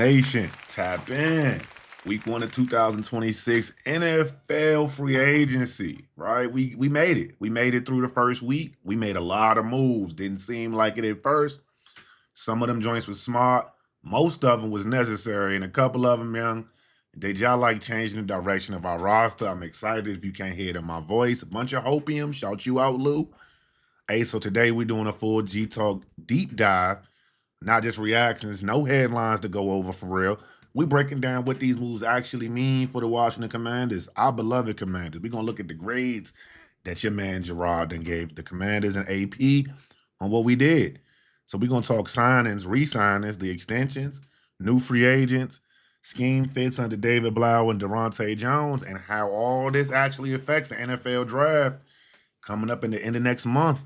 Nation, tap in. Week 1 of 2026 NFL free agency, right? We made it. We made it through the first week. We made a lot of moves. Didn't seem like it at first. Some of them joints was smart. Most of them was necessary. And a couple of them, young, they just like changing the direction of our roster. I'm excited if you can't hear it in my voice. A bunch of hopium. Shout you out, Lou. Hey, so today we're doing a full G-Talk deep dive. Not just reactions, no headlines to go over for real. We breaking down what these moves actually mean for the Washington Commanders, our beloved Commanders. We're going to look at the grades that your man Gerard then gave the Commanders and AP on what we did. So we're going to talk signings, re-signings, the extensions, new free agents, scheme fits under David Blau and Durante Jones, and how all this actually affects the NFL draft coming up in the end of next month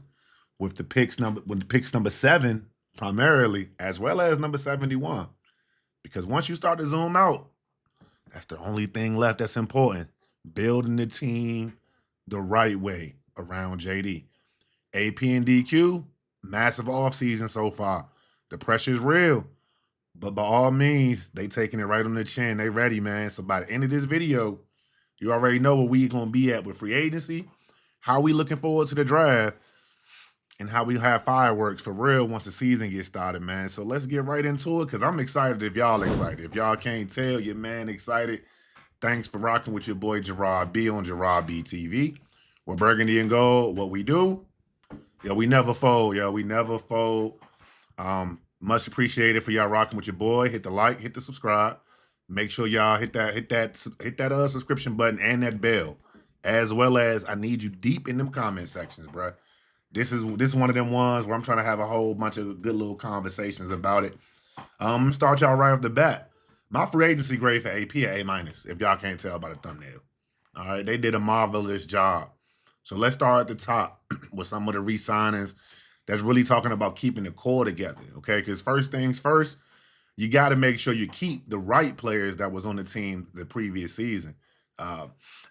with the picks number 7 primarily, as well as number 71. Because once you start to zoom out, that's the only thing left that's important. Building the team the right way around JD. AP and DQ, massive offseason so far. The pressure's real. But by all means, they taking it right on the chin. They ready, man. So by the end of this video, you already know where we going to be at with free agency, how we looking forward to the draft, and how we have fireworks for real once the season gets started, man. So let's get right into it, because I'm excited if y'all excited. If y'all can't tell, your man excited. Thanks for rocking with your boy Gerard B on gerardbtv. We're burgundy and gold. What we do, yo, we never fold. Yo, we never fold. Much appreciated for y'all rocking with your boy. Hit the like, hit the subscribe. Make sure y'all hit that subscription button and that bell. As well as I need you deep in them comment sections, bro. This is one of them ones where I'm trying to have a whole bunch of good little conversations about it. Start y'all right off the bat. My free agency grade for AP at A-, if y'all can't tell by the thumbnail. All right, they did a marvelous job. So let's start at the top with some of the re-signings that's really talking about keeping the core together, okay? Because first things first, you got to make sure you keep the right players that was on the team the previous season.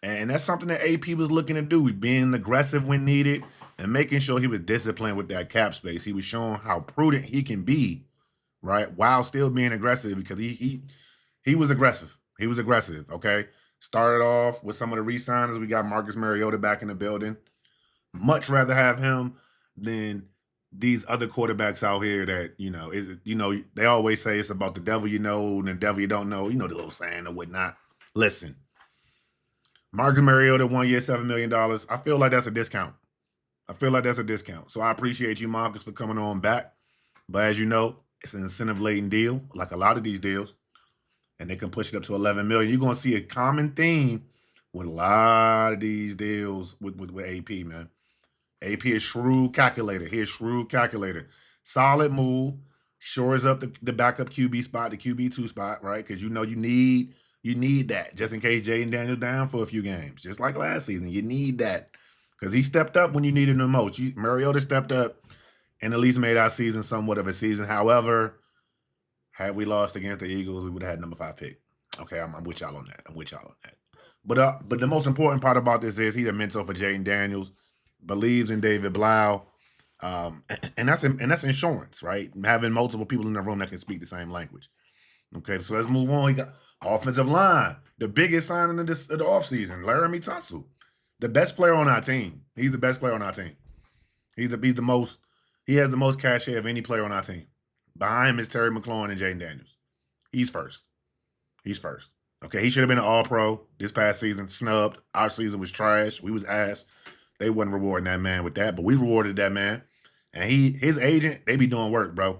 And that's something that AP was looking to do, being aggressive when needed and making sure he was disciplined with that cap space. He was showing how prudent he can be, right, while still being aggressive, because he was aggressive. He was aggressive, okay? Started off with some of the re-signers. We got Marcus Mariota back in the building. Much rather have him than these other quarterbacks out here that, they always say it's about the devil you know and the devil you don't know. You know the little saying or whatnot. Listen. Marcus Mariota, 1 year, $7 million. I feel like that's a discount. So I appreciate you, Marcus, for coming on back. But as you know, it's an incentive-laden deal, like a lot of these deals. And they can push it up to $11 million. You're going to see a common theme with a lot of these deals with AP, man. AP is shrewd calculator. Here's shrewd calculator. Solid move. Shores up the backup QB spot, the QB2 spot, right? Because you need that just in case Jayden Daniels down for a few games. Just like last season, you need that because he stepped up when you needed him the most. Mariota stepped up and at least made our season somewhat of a season. However, had we lost against the Eagles, we would have had number 5 pick. Okay, I'm with y'all on that. But the most important part about this is he's a mentor for Jayden Daniels, believes in David Blau, and that's insurance, right? Having multiple people in the room that can speak the same language. Okay, so let's move on. He got offensive line, the biggest signing of the offseason, Laremy Tunsil, the best player on our team. He's the best player on our team. He has the most cachet of any player on our team. Behind him is Terry McLaurin and Jayden Daniels. He's first. Okay, he should have been an all-pro this past season, snubbed. Our season was trash. We was ass. They wasn't rewarding that man with that, but we rewarded that man. And his agent, they be doing work, bro.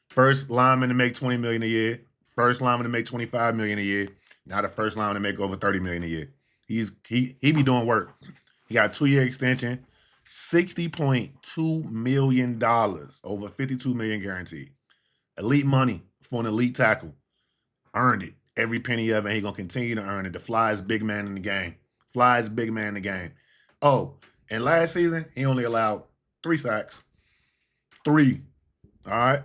First lineman to make $20 million a year. First lineman to make $25 million a year. Now the first lineman to make over $30 million a year. He be doing work. He got a 2-year extension, $60.2 million, over $52 million guaranteed. Elite money for an elite tackle. Earned it. Every penny of it. And he gonna continue to earn it. The flyest big man in the game. Oh, and last season he only allowed 3 sacks. 3. All right.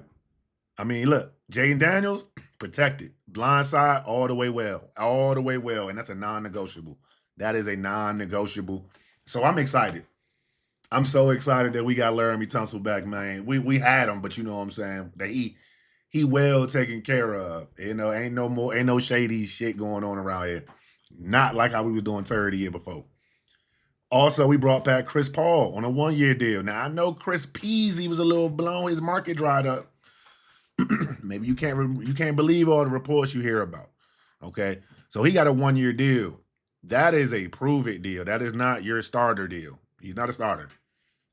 I mean, look, Jayden Daniels, protected. Blind side, all the way well. And that's a non-negotiable. That is a non-negotiable. So I'm excited. I'm so excited that we got Laremy Tunsil back, man. We had him, but you know what I'm saying? That he he well taken care of. You know, ain't no shady shit going on around here. Not like how we was doing Terry the year before. Also, we brought back Chris Paul on a 1-year deal. Now, I know Chris Peasy was a little blown. His market dried up. Maybe you can't believe all the reports you hear about. Okay? So he got a 1-year deal. That is a prove-it deal. That is not your starter deal. He's not a starter.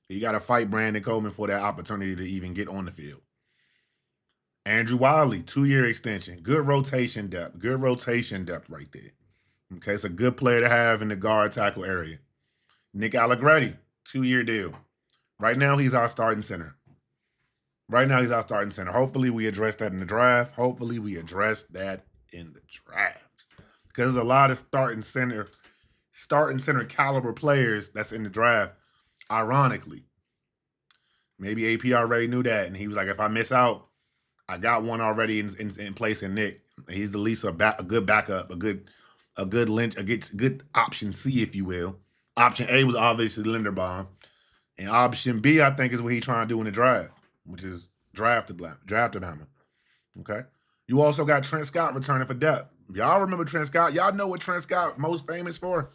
You got to fight Brandon Coleman for that opportunity to even get on the field. Andrew Wylie, 2-year extension. Good rotation depth. Good rotation depth right there. Okay? It's a good player to have in the guard tackle area. Nick Allegretti, 2-year deal. Right now, he's our starting center. Hopefully, we address that in the draft. Because there's a lot of starting center caliber players that's in the draft. Ironically, maybe AP already knew that, and he was like, if I miss out, I got one already in place in Nick. He's at least a good backup, a good option C, if you will. Option A was obviously Linderbaum. And option B, I think, is what he's trying to do in the draft, which is draft Bama. Okay? You also got Trent Scott returning for depth. Y'all remember Trent Scott? Y'all know what Trent Scott most famous for?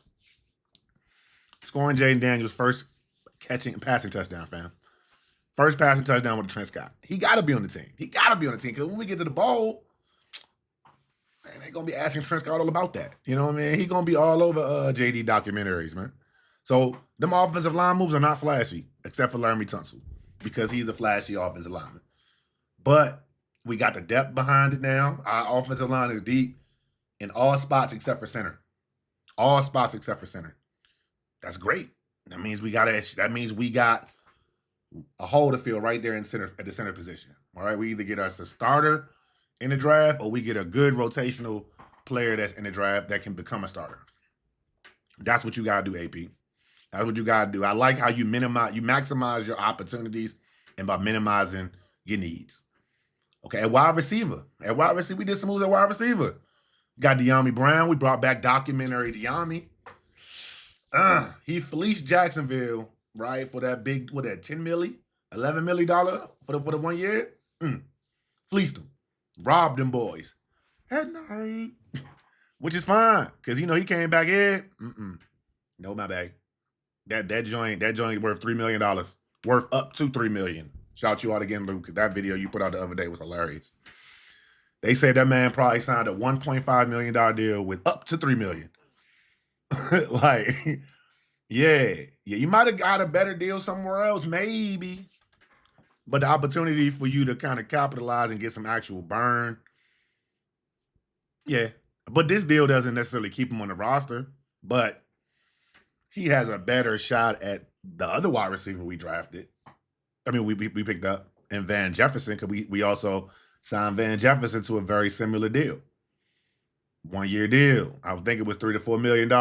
Scoring Jayden Daniels' first passing touchdown, fam. First passing touchdown with Trent Scott. He got to be on the team. Because when we get to the bowl, man, they're going to be asking Trent Scott all about that. You know what I mean? He's going to be all over JD documentaries, man. So them offensive line moves are not flashy, except for Laremy Tunsil, because he's a flashy offensive lineman. But we got the depth behind it now. Our offensive line is deep in all spots except for center. That's great. That means we got a hole to fill right there at the center position. All right, we either get us a starter in the draft or we get a good rotational player that's in the draft that can become a starter. That's what you got to do, AP. That's what you got to do. I like how you maximize your opportunities and by minimizing your needs. Okay, at wide receiver, we did some moves at wide receiver. Got Dyami Brown. We brought back documentary Dyami. He fleeced Jacksonville, right, for that big, $10 million, $11 million for the 1 year? Fleeced them. Robbed them boys. At night. Which is fine, because, he came back in. No, my bag. That joint worth $3 million. Worth up to $3 million. Shout you out again, Luke, because that video you put out the other day was hilarious. They said that man probably signed a $1.5 million deal with up to $3 million. Yeah, you might have got a better deal somewhere else, maybe. But the opportunity for you to kind of capitalize and get some actual burn, yeah. But this deal doesn't necessarily keep him on the roster, but he has a better shot at the other wide receiver we drafted. I mean, we picked up in Van Jefferson, because we also signed Van Jefferson to a very similar deal. 1 year deal. I would think it was $3 to $4 million.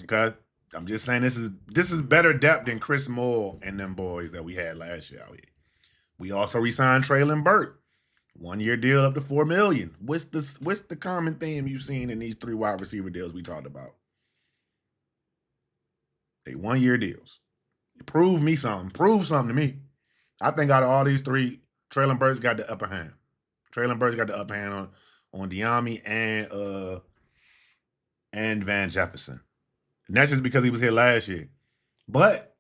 Okay? I'm just saying this is better depth than Chris Moore and them boys that we had last year out here. We also re-signed Treylon Burks. 1 year deal up to $4 million. What's the common theme you've seen in these 3 wide receiver deals we talked about? They 1 year deals. Prove me something. Prove something to me. I think out of all these 3, Treylon Burks got the upper hand. Treylon Burks got the upper hand on Dyami and Van Jefferson. And that's just because he was here last year. But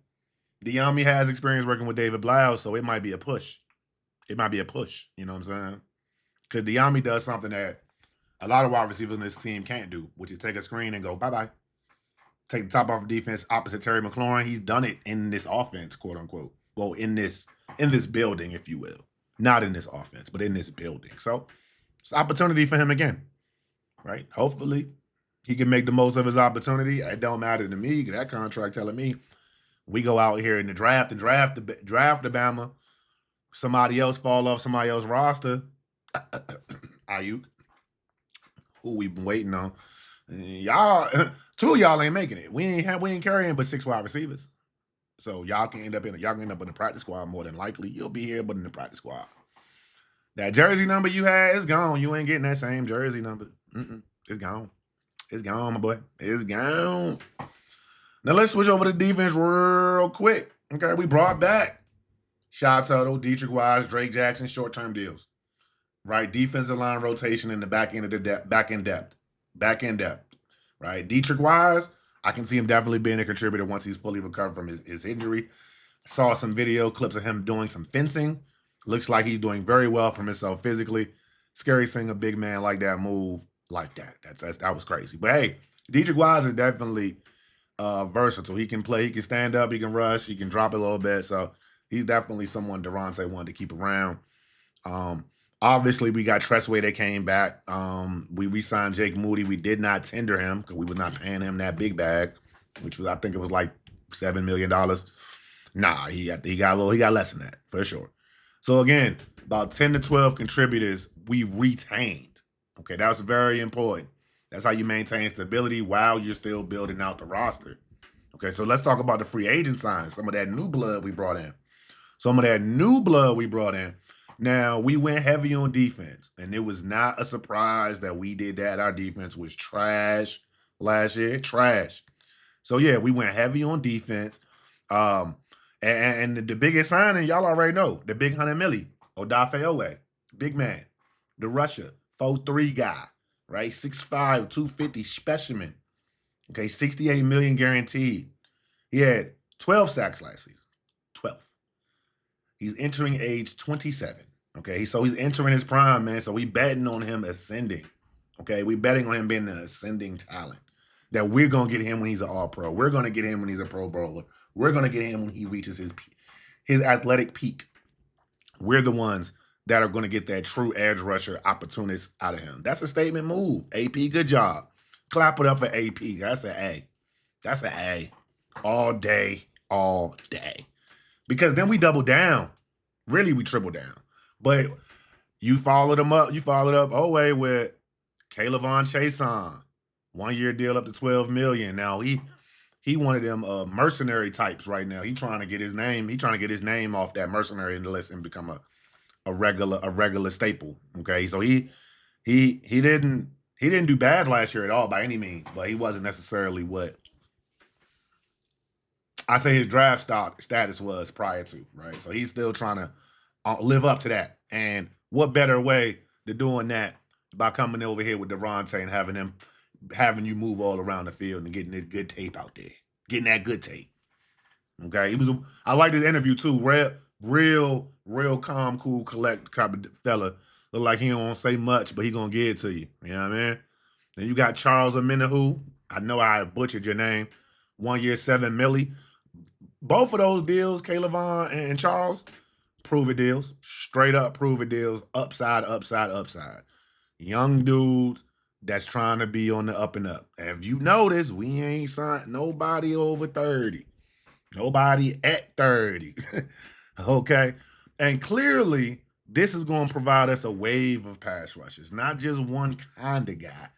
Dyami has experience working with David Blau, so it might be a push. You know what I'm saying? Because Dyami does something that a lot of wide receivers in this team can't do, which is take a screen and go, bye-bye. Take the top off of defense opposite Terry McLaurin. He's done it in this offense, quote unquote. Well, in this building, if you will. Not in this offense, but in this building. So it's an opportunity for him again. Right? Hopefully he can make the most of his opportunity. It don't matter to me, because that contract telling me we go out here in the draft and draft the Bama. Somebody else fall off somebody else's roster. Ayuk, who we've been waiting on. Y'all, 2 of y'all ain't making it. We ain't carrying but 6 wide receivers. So y'all can end up in the practice squad more than likely. You'll be here, but in the practice squad. That jersey number you had is gone. You ain't getting that same jersey number. It's gone. It's gone, my boy. It's gone. Now let's switch over to defense real quick. Okay, we brought back Shy Tuttle, Dietrich Wise, Drake Jackson, short-term deals. Right? Defensive line rotation in the back end of the back end depth. Back end depth. Right? Dietrich Wise, I can see him definitely being a contributor once he's fully recovered from his injury. Saw some video clips of him doing some fencing. Looks like he's doing very well for himself physically. Scary seeing a big man like that move like that. That was crazy. But hey, Dietrich Wise is definitely versatile. He can play. He can stand up. He can rush. He can drop a little bit. So he's definitely someone Durante wanted to keep around. Obviously, we got Tress Way that came back. We re-signed Jake Moody. We did not tender him because we was not paying him that big bag, which was, I think it was like $7 million. Nah, he got less than that for sure. So again, about 10 to 12 contributors we retained. Okay, that was very important. That's how you maintain stability while you're still building out the roster. Okay, so let's talk about the free agent signs. Some of that new blood we brought in. Now, we went heavy on defense, and it was not a surprise that we did that. Our defense was trash last year. Trash. So, yeah, we went heavy on defense. And the biggest signing, y'all already know, the big $100 million, Odafe Oweh, big man, the Russia, 4'3" guy, right? 6'5", 250 specimen. Okay, $68 million guaranteed. He had 12 sacks last season. 12. He's entering age 27. Okay, so he's entering his prime, man. So we betting on him ascending. Okay, we betting on him being an ascending talent. That we're gonna get him when he's an All-Pro. We're gonna get him when he's a Pro Bowler. We're gonna get him when he reaches his athletic peak. We're the ones that are gonna get that true edge rusher opportunist out of him. That's a statement move. AP, good job. Clap it up for AP. That's an A. That's an A. All day, all day. Because then we double down. Really, we triple down. But you followed him up. You followed up Oweh with Kayvon Chaisson. 1-year deal up to $12 million. Now he one of them mercenary types right now. He trying to get his name. He trying to get his name off that mercenary list and become a regular staple. Okay, so he didn't do bad last year at all by any means, but he wasn't necessarily what I say his draft status was prior to, right? So he's still trying to live up to that. And what better way to doing that by coming over here with Durante and having you move all around the field and getting this good tape out there, getting that good tape. Okay, I liked his interview too. Real calm, cool, collect type of fella. Look like he don't say much, but he gonna give it to you. You know what I mean? Then you got Charles Omenihu. I know I butchered your name. 1 year, $7 million. Both of those deals, Kayvon and Charles, prove it deals. Straight up prove it deals. Upside. Young dudes that's trying to be on the up and up. And if you notice, we ain't signed nobody over 30. Nobody at 30. Okay? And clearly, this is going to provide us a wave of pass rushers. Not just one kind of guy.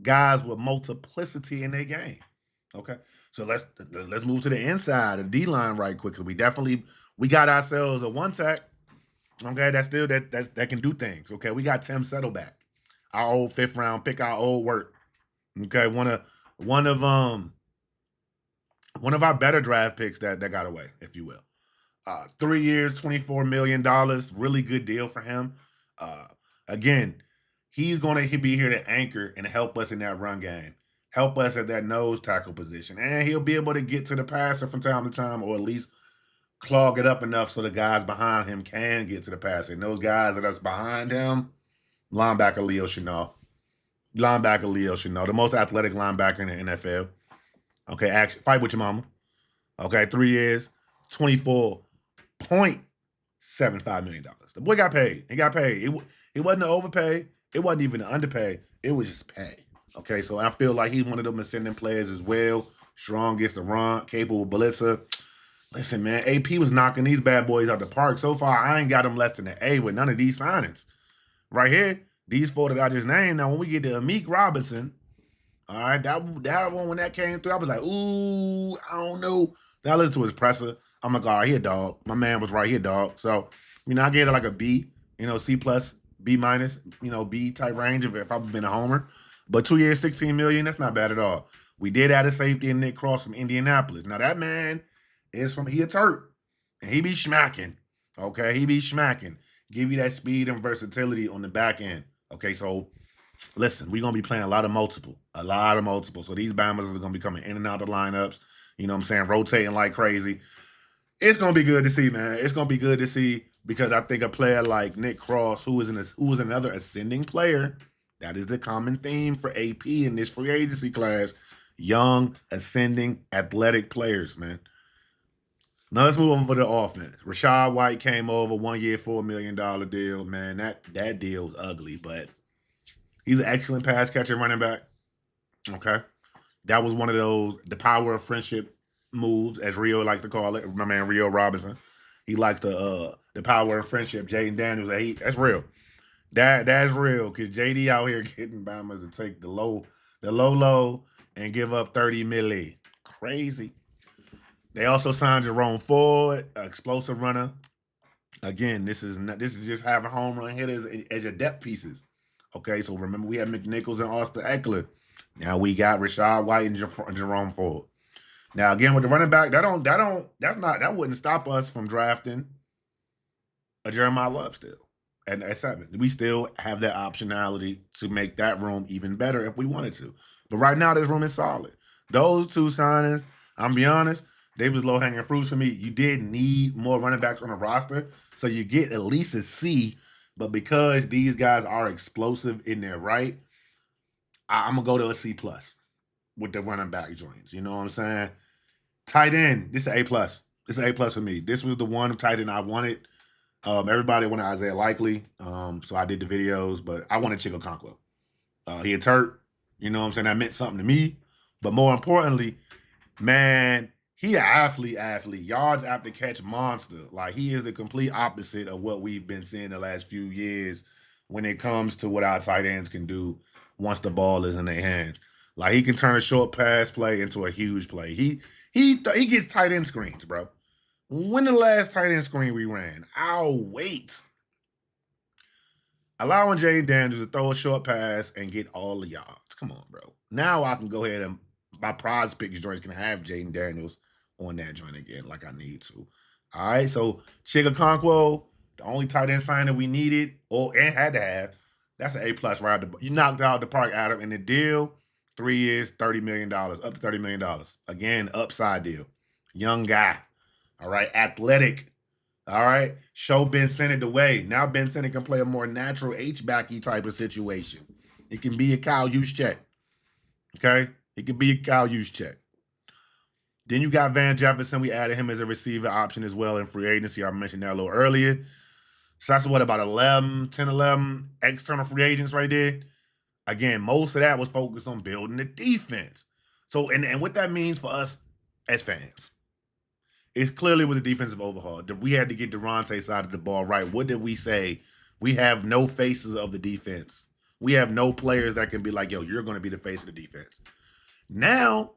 Guys with multiplicity in their game. Okay? So let's move to the inside of D-line right quickly. We got ourselves a one-tech, okay, that can do things. Okay, we got Tim Settleback, our old 5th round pick, our old work. Okay, one of our better draft picks that got away, if you will. 3 years, $24 million, really good deal for him. Again, he's gonna be here to anchor and help us in that run game. Help us at that nose tackle position. And he'll be able to get to the passer from time to time, or at least clog it up enough so the guys behind him can get to the passer. And those guys that's behind him, linebacker Leo Chenal. The most athletic linebacker in the NFL. Okay, action, fight with your mama. Okay, 3 years, $24.75 million. The boy got paid. He got paid. It wasn't an overpay. It wasn't even an underpay. It was just pay. Okay, so I feel like he's one of them ascending players as well. Strong gets the run, capable blitzer. Listen, man, AP was knocking these bad boys out the park. So far, I ain't got them less than an A with none of these signings. Right here, these 4 that I just named. Now, when we get to Amik Robinson, all right, that one, when that came through, I was like, ooh, I don't know. Then I listened to his presser. I'm like, all right, here, dog. My man was right here, dog. So, I gave it like a B, C+, B-, B type range if I've been a homer. But 2 years, $16 million, that's not bad at all. We did add a safety in Nick Cross from Indianapolis. Now, that man he a Turk, and he be smacking. Okay, he be smacking. Give you that speed and versatility on the back end. Okay, so listen, we're gonna be playing a lot of multiple. So these Bammers are gonna be coming in and out of lineups. You know what I'm saying? Rotating like crazy. It's gonna be good to see, man. It's gonna be good to see because I think a player like Nick Cross, who is another ascending player, that is the common theme for AP in this free agency class. Young, ascending, athletic players, man. Now let's move on to the offense. Rachaad White came over, 1 year, $4 million deal. Man, that deal's ugly, but he's an excellent pass catcher running back. Okay. That was one of those, the power of friendship moves, as Rio likes to call it. My man Rio Robinson. He likes the power of friendship. Jayden Daniels, that's real. That's real, because JD out here getting Bama's to take the low, and give up 30 milli. Crazy. They also signed Jerome Ford, an explosive runner. Again, this is just having home run hitters as your depth pieces. Okay, so remember we had McNichols and Austin Eckler. Now we got Rachaad White and Jerome Ford. Now again with the running back, that wouldn't stop us from drafting a Jeremiah Love still at 7. We still have that optionality to make that room even better if we wanted to. But right now, this room is solid. Those two signings, I'm be honest, they was low-hanging fruits for me. You did need more running backs on the roster, so you get at least a C. But because these guys are explosive in their right, I'm going to go to a C+ with the running back joints. You know what I'm saying? Tight end, this is an A+. This is an A+ for me. This was the one tight end I wanted. Everybody wanted Isaiah Likely, so I did the videos, but I wanted Chico Conquo. He had hurt, you know what I'm saying? That meant something to me. But more importantly, man, he an athlete, yards after catch monster. Like, he is the complete opposite of what we've been seeing the last few years when it comes to what our tight ends can do once the ball is in their hands. Like, he can turn a short pass play into a huge play. He gets tight end screens, bro. When the last tight end screen we ran? I'll wait. Allowing Jayden Daniels to throw a short pass and get all the yards. Come on, bro. Now I can go ahead and my prize picks joints can have Jayden Daniels on that joint again like I need to. All right, so Chiga Conquo, the only tight end sign that we needed and had to have, that's an A+ right. You knocked out the park, Adam, and the deal, 3 years, $30 million, up to $30 million. Again, upside deal. Young guy. All right, athletic. All right, show Ben Sinnott the way. Now Ben Sinnott can play a more natural H-backy type of situation. It can be a Kyle Juszczyk. Okay, it could be a Kyle Juszczyk. Then you got Van Jefferson. We added him as a receiver option as well in free agency. I mentioned that a little earlier. So that's what, about 10, 11 external free agents right there. Again, most of that was focused on building the defense. So, and what that means for us as fans, it's clearly with the defensive overhaul. We had to get Durante side of the ball right. What did we say? We have no faces of the defense. We have no players that can be like, yo, you're going to be the face of the defense. Now,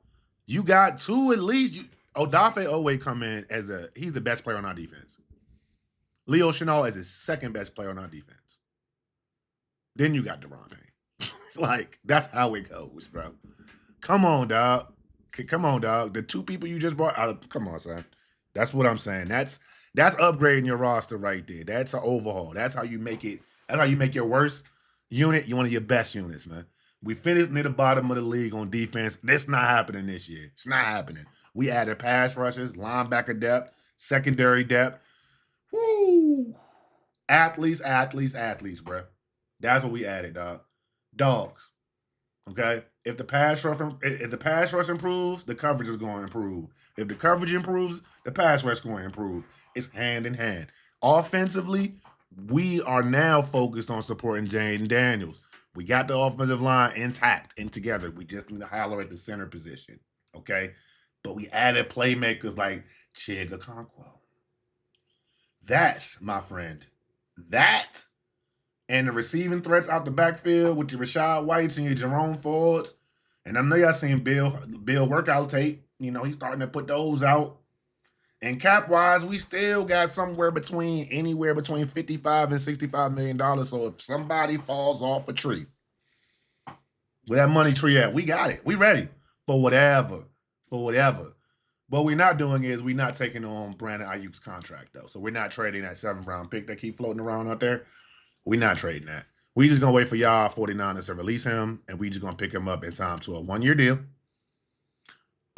you got two at least. Odafe Oweh come in he's the best player on our defense. Leo Chenal is his second best player on our defense. Then you got Durante. Like, that's how it goes, bro. Come on, dog. The two people you just brought out, come on, son. That's what I'm saying. That's upgrading your roster right there. That's an overhaul. That's how you make it. That's how you make your worst unit one of your best units, man. We finished near the bottom of the league on defense. That's not happening this year. It's not happening. We added pass rushers, linebacker depth, secondary depth. Woo! Athletes, bro. That's what we added, dog. Dogs. Okay? If the pass rush improves, the coverage is going to improve. If the coverage improves, the pass rush is going to improve. It's hand in hand. Offensively, we are now focused on supporting Jayden Daniels. We got the offensive line intact and together. We just need to holler at the center position. Okay? But we added playmakers like Chiga Conquo. That's, my friend, that and the receiving threats out the backfield with your Rachaad Whites and your Jerome Fords. And I know y'all seen Bill workout tape. You know, he's starting to put those out. And cap-wise, we still got anywhere between $55 and $65 million. So if somebody falls off a tree, where that money tree at, we got it. We ready for whatever. What we're not doing is we're not taking on Brandon Ayuk's contract, though. So we're not trading that 7th-round pick that keep floating around out there. We're not trading that. We just going to wait for y'all 49ers to release him, and we just going to pick him up and sign him to a 1-year deal,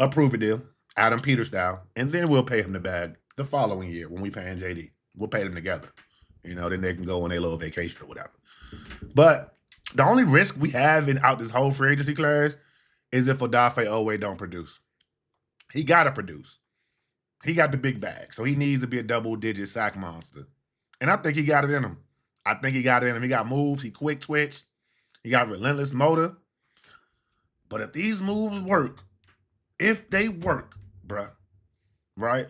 a prove-it deal, Adam Peters style, and then we'll pay him the bag the following year when we paying JD. We'll pay them together. Then they can go on their little vacation or whatever. But the only risk we have out this whole free agency class is if Odafe Oweh don't produce. He got to produce. He got the big bag, so he needs to be a double-digit sack monster. And I think he got it in him. He got moves. He quick twitch. He got relentless motor. But if these moves work, if they work, bruh, right?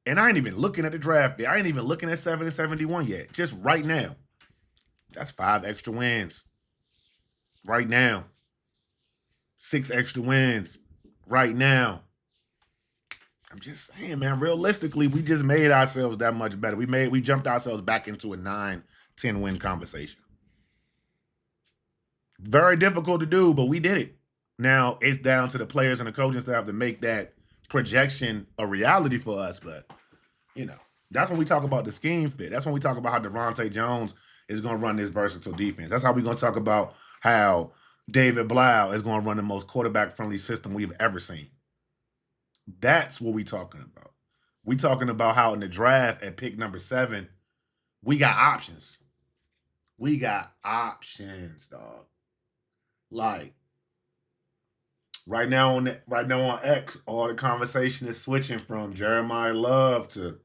And I ain't even looking at the draft yet. I ain't even looking at 7 and 71 yet. Just right now. That's 5 extra wins. Right now. 6 extra wins. Right now. I'm just saying, man, realistically, we just made ourselves that much better. We jumped ourselves back into a 9-10 win conversation. Very difficult to do, but we did it. Now, it's down to the players and the coaching staff to make that projection a reality for us, but, that's when we talk about the scheme fit. That's when we talk about how Devontae Jones is going to run this versatile defense. That's how we're going to talk about how David Blau is going to run the most quarterback-friendly system we've ever seen. That's what we're talking about. We're talking about how in the draft at pick number 7, we got options. We got options, dog. Like, right now on X, all the conversation is switching from Jeremiah Love to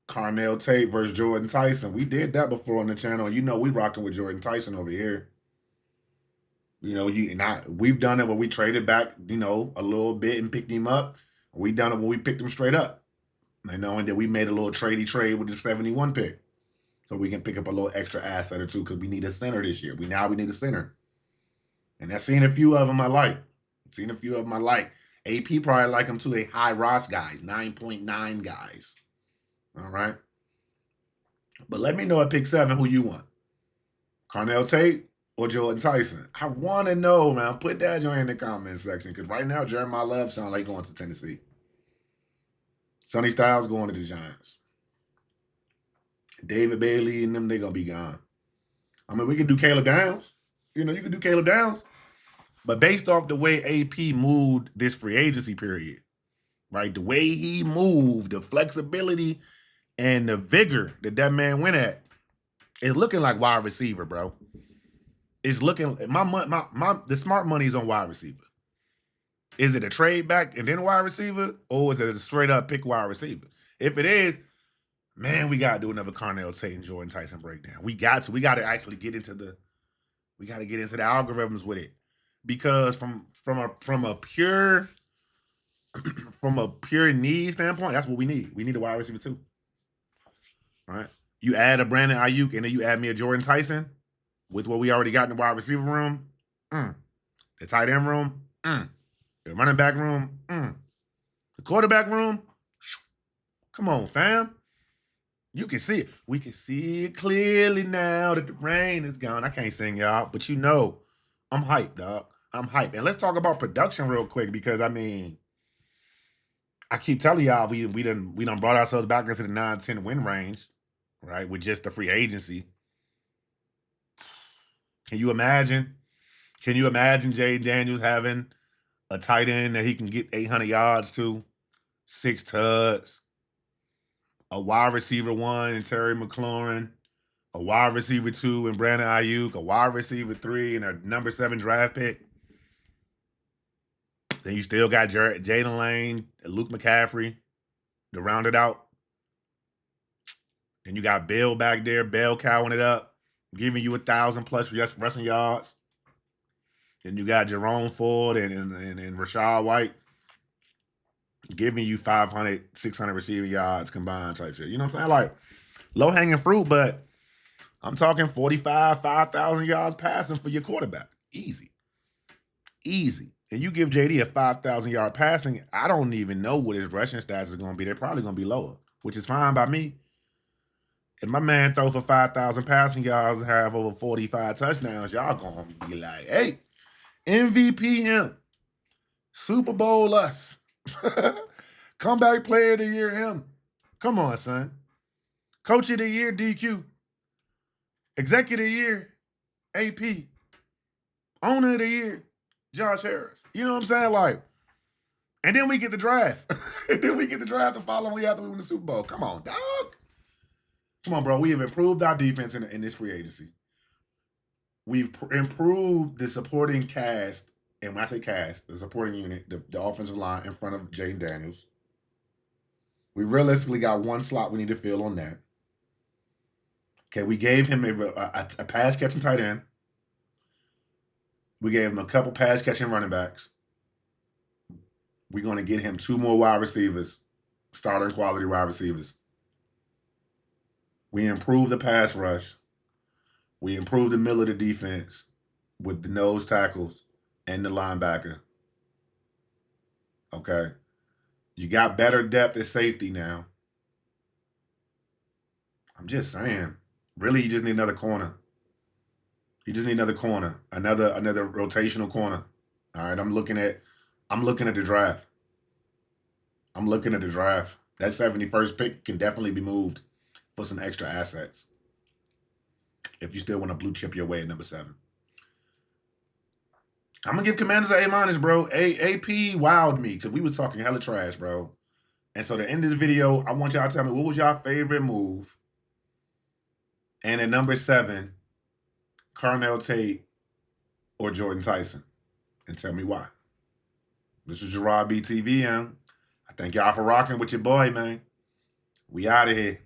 Carnell Tate versus Jordan Tyson. We did that before on the channel. We rocking with Jordan Tyson over here. We've done it when we traded back, a little bit and picked him up. We done it when we picked him straight up. And then we made a little trade with the 71 pick. So we can pick up a little extra asset or two because we need a center this year. We need a center. And I've seen a few of them I like. AP probably like them too. They high Ross guys, 9.9 guys. All right. But let me know at pick 7 who you want. Carnell Tate or Jordan Tyson? I want to know, man. Put that joint in the comment section because right now Jeremiah Love sounds like going to Tennessee. Sonny Styles going to the Giants. David Bailey and them, they're going to be gone. I mean, we can do Caleb Downs. You can do Caleb Downs. But based off the way AP moved this free agency period, right? The way he moved, the flexibility and the vigor that man went at, it's looking like wide receiver, bro. It's looking the smart money is on wide receiver. Is it a trade back and then wide receiver, or is it a straight up pick wide receiver? If it is, man, we gotta do another Carnell Tate and Jordan Tyson breakdown. We got to actually get into the algorithms with it, because from a pure need standpoint, that's what we need. We need a wide receiver too. All right, you add a Brandon Ayuk and then you add me a Jordan Tyson. With what we already got in the wide receiver room, the tight end room, the running back room, the quarterback room, come on, fam. You can see it. We can see it clearly now that the rain is gone. I can't sing, y'all, but I'm hyped, dog. I'm hyped. And let's talk about production real quick because, I keep telling y'all we done brought ourselves back into the 9-10 win range, right, with just the free agency. Can you imagine Jayden Daniels having a tight end that he can get 800 yards to, 6 tugs, a wide receiver 1 in Terry McLaurin, a wide receiver 2 in Brandon Ayuk, a wide receiver 3 and a number 7 draft pick? Then you still got Jaden Lane, Luke McCaffrey to round it out. Then you got Bill back there, bell cowing it up, giving you 1,000+ rushing yards. Then you got Jerome Ford and Rachaad White giving you 500, 600 receiving yards combined type shit. You know what I'm saying? Like, low-hanging fruit, but I'm talking 5,000 yards passing for your quarterback. Easy. And you give JD a 5,000-yard passing, I don't even know what his rushing stats is going to be. They're probably going to be lower, which is fine by me. If my man throw for 5,000 passing yards and have over 45 touchdowns, y'all going to be like, hey, MVP him. Super Bowl us. Comeback player of the year, him. Come on, son. Coach of the year, DQ. Executive of the year, AP. Owner of the year, Josh Harris. You know what I'm saying? Like, and then we get the draft. And then we get the draft the following week after we win the Super Bowl. Come on, dog. Come on, bro. We have improved our defense in this free agency. We've improved the supporting cast, and when I say cast, the supporting unit, the offensive line in front of Jayden Daniels. We realistically got one slot we need to fill on that. Okay, we gave him a pass-catching tight end. We gave him a couple pass-catching running backs. We're going to get him 2 more wide receivers, starting quality wide receivers. We improved the pass rush. We improved the middle of the defense with the nose tackles and the linebacker. Okay. You got better depth at safety now. I'm just saying. Really, you just need another corner. You just need another corner. Another rotational corner. All right. I'm looking at the draft. I'm looking at the draft. That 71st pick can definitely be moved for some extra assets. If you still want to blue chip your way at number 7. I'm going to give Commanders an A-, bro. AP wowed me because we was talking hella trash, bro. And so to end this video, I want y'all to tell me what was y'all favorite move. And at number 7, Carnell Tate or Jordan Tyson. And tell me why. This is gerardbtv, I thank y'all for rocking with your boy, man. We out of here.